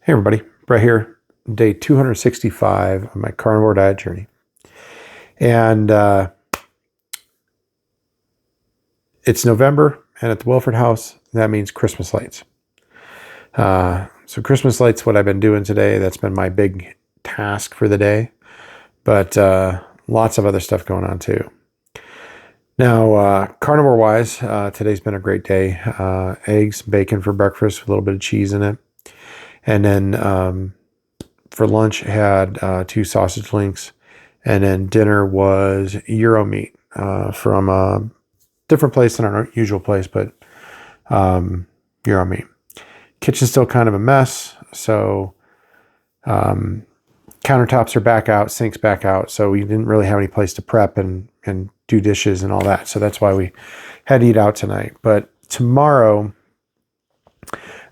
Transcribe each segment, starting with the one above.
Hey everybody, Brett here, day 265 of my carnivore diet journey. And it's November, and at the Wilford house, that means Christmas lights. So Christmas lights, what I've been doing today, that's been my big task for the day. But lots of other stuff going on too. Now, carnivore-wise, today's been a great day. Eggs, bacon for breakfast with a little bit of cheese in it. And then for lunch, had 2 sausage links. And then dinner was Euro meat from a different place than our usual place, but Euro meat. Kitchen's still kind of a mess, so countertops are back out, sinks back out, so we didn't really have any place to prep and do dishes and all that. So that's why we had to eat out tonight. But tomorrow,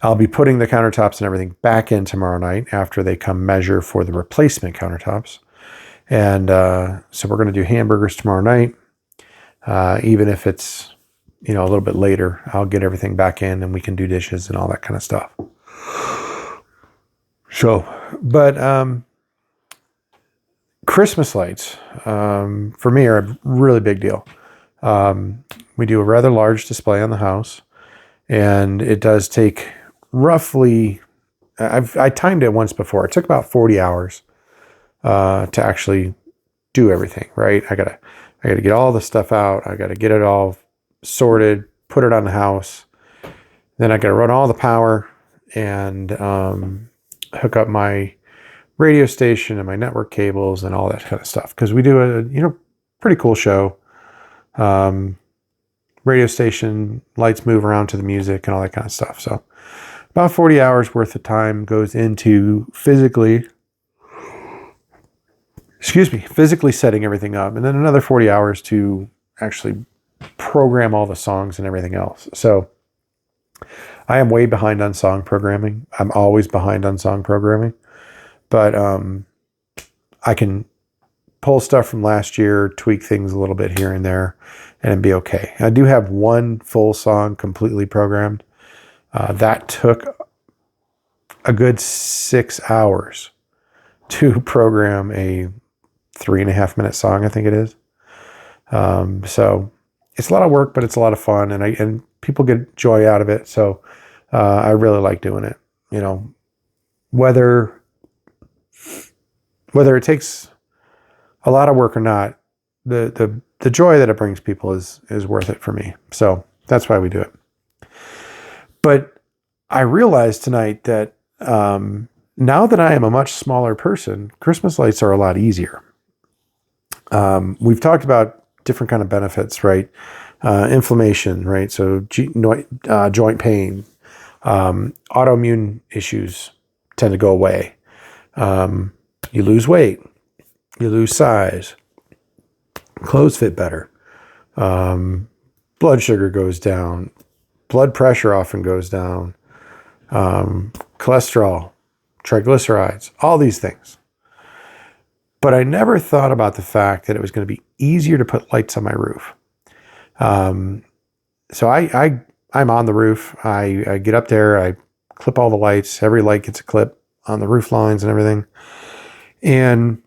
I'll be putting the countertops and everything back in tomorrow night after they come measure for the replacement countertops. And so we're going to do hamburgers tomorrow night. Even if it's, a little bit later, I'll get everything back in and we can do dishes and all that kind of stuff. So, but Christmas lights, for me, are a really big deal. We do a rather large display on the house, and it does take roughly, I timed it once before. It took about 40 hours to actually do everything, right? I gotta get all the stuff out. I gotta get it all sorted, put it on the house. Then I gotta run all the power and hook up my radio station and my network cables and all that kind of stuff. Because we do a pretty cool show. Radio station, lights move around to the music and all that kind of stuff. So about 40 hours worth of time goes into physically setting everything up, and then another 40 hours to actually program all the songs and everything else. So I am way behind on song programming. I'm always behind on song programming, but I can pull stuff from last year, tweak things a little bit here and there, and it'd be okay. I do have one full song completely programmed. That took a good 6 hours to program a 3.5-minute song, I think it is. So it's a lot of work, but it's a lot of fun, and people get joy out of it. So I really like doing it. Whether it takes a lot of work or not, the joy that it brings people is worth it for me. So that's why we do it. But I realized tonight that now that I am a much smaller person, Christmas lights are a lot easier. We've talked about different kind of benefits, right? Inflammation, right? So joint pain, autoimmune issues tend to go away. You lose weight, you lose size, clothes fit better, blood sugar goes down, blood pressure often goes down, cholesterol, triglycerides, all these things. But I never thought about the fact that it was going to be easier to put lights on my roof. So I'm on the roof. I get up there, I clip all the lights. Every light gets a clip on the roof lines and everything. And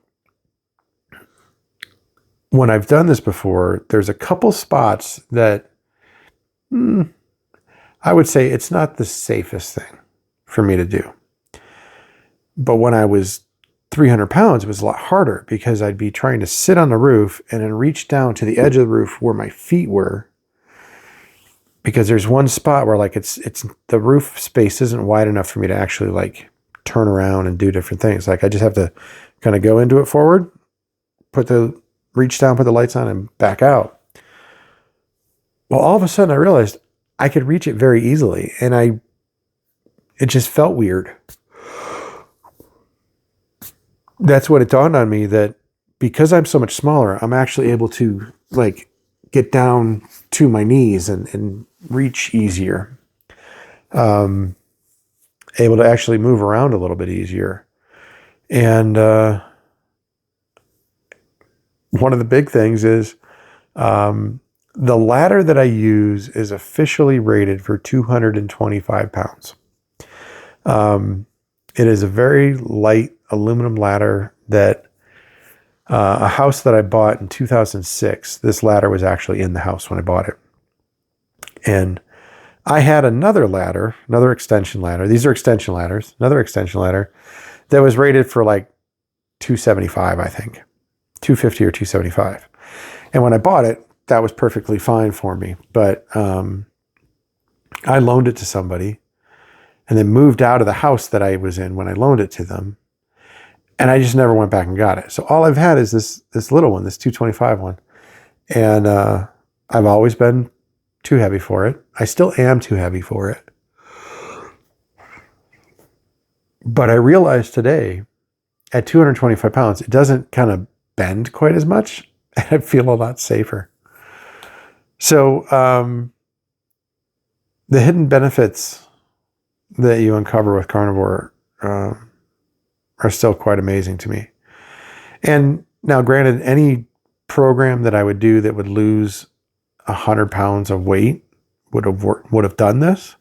when I've done this before, there's a couple spots that I would say it's not the safest thing for me to do. But when I was 300 pounds, it was a lot harder because I'd be trying to sit on the roof and then reach down to the edge of the roof where my feet were, because there's one spot where it's the roof space isn't wide enough for me to actually turn around and do different things. I just have to kind of go into it forward, reach down, put the lights on, and back out. Well, all of a sudden I realized I could reach it very easily, and it just felt weird. That's what it dawned on me, that because I'm so much smaller, I'm actually able to get down to my knees and reach easier. Able to actually move around a little bit easier. And one of the big things is the ladder that I use is officially rated for 225 pounds. It is a very light aluminum ladder that a house that I bought in 2006, this ladder was actually in the house when I bought it. And I had another ladder, another extension ladder. These are extension ladders, another extension ladder that was rated for like 275, I think, 250 or 275. And when I bought it, that was perfectly fine for me. But I loaned it to somebody and then moved out of the house that I was in when I loaned it to them. And I just never went back and got it. So all I've had is this little one, this 225 one. And I've always been too heavy for it. I still am too heavy for it. But I realized today, at 225 pounds, it doesn't kind of bend quite as much. And I feel a lot safer. So the hidden benefits that you uncover with carnivore are still quite amazing to me. And now, granted, any program that I would do that would lose 100 pounds of weight would have done this,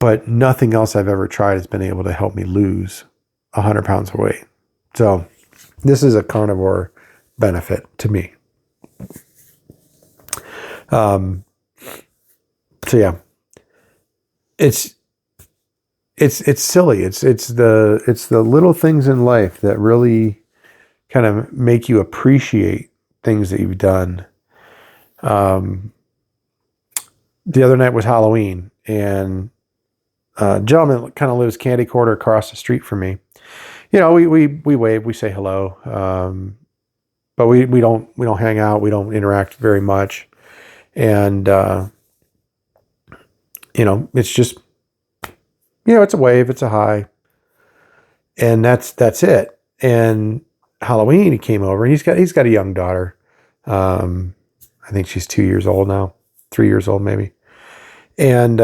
but nothing else I've ever tried has been able to help me lose 100 pounds of weight. So this is a carnivore benefit to me. So yeah, it's silly. It's the little things in life that really kind of make you appreciate things that you've done. The other night was Halloween, and a gentleman kind of lives candy quarter across the street from me. You know, we wave, we say hello, but we don't hang out, we don't interact very much, and you know, it's just, you know, it's a wave, it's a hi, and that's it. And Halloween, he came over, and he's got a young daughter. I think she's 2 years old now, 3 years old maybe. And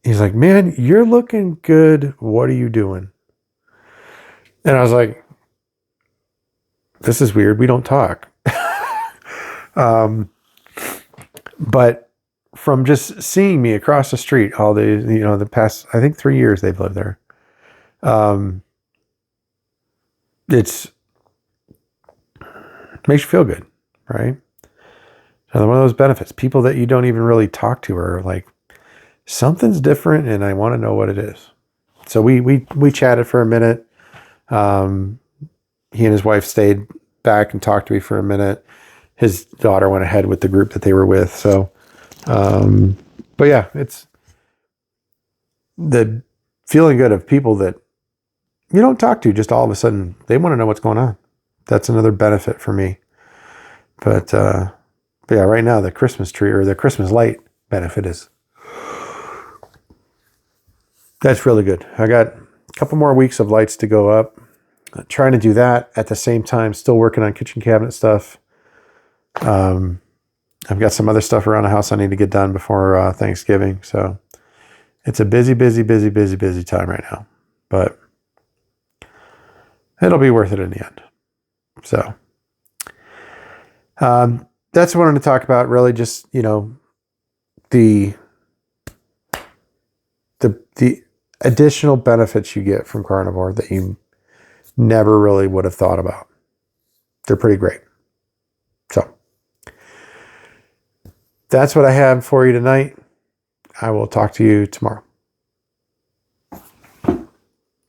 he's like, "Man, you're looking good. What are you doing?" And I was like, "This is weird. We don't talk." But from just seeing me across the street all the, you know, the past, I think 3 years they've lived there. It's makes you feel good, right? Another one of those benefits. People that you don't even really talk to are like, something's different, and I want to know what it is. So we chatted for a minute. He and his wife stayed back and talked to me for a minute. His daughter went ahead with the group that they were with. So, but yeah, it's the feeling good of people that you don't talk to, just all of a sudden they want to know what's going on. That's another benefit for me. But yeah, right now the Christmas tree or the Christmas light benefit is, that's really good. I got a couple more weeks of lights to go up. Trying to do that at the same time, still working on kitchen cabinet stuff. I've got some other stuff around the house I need to get done before Thanksgiving. So it's a busy time right now, but it'll be worth it in the end. So that's what I wanted to talk about. Really, just, you know, the additional benefits you get from carnivore that you never really would have thought about. They're pretty great. So that's what I have for you tonight. I will talk to you tomorrow.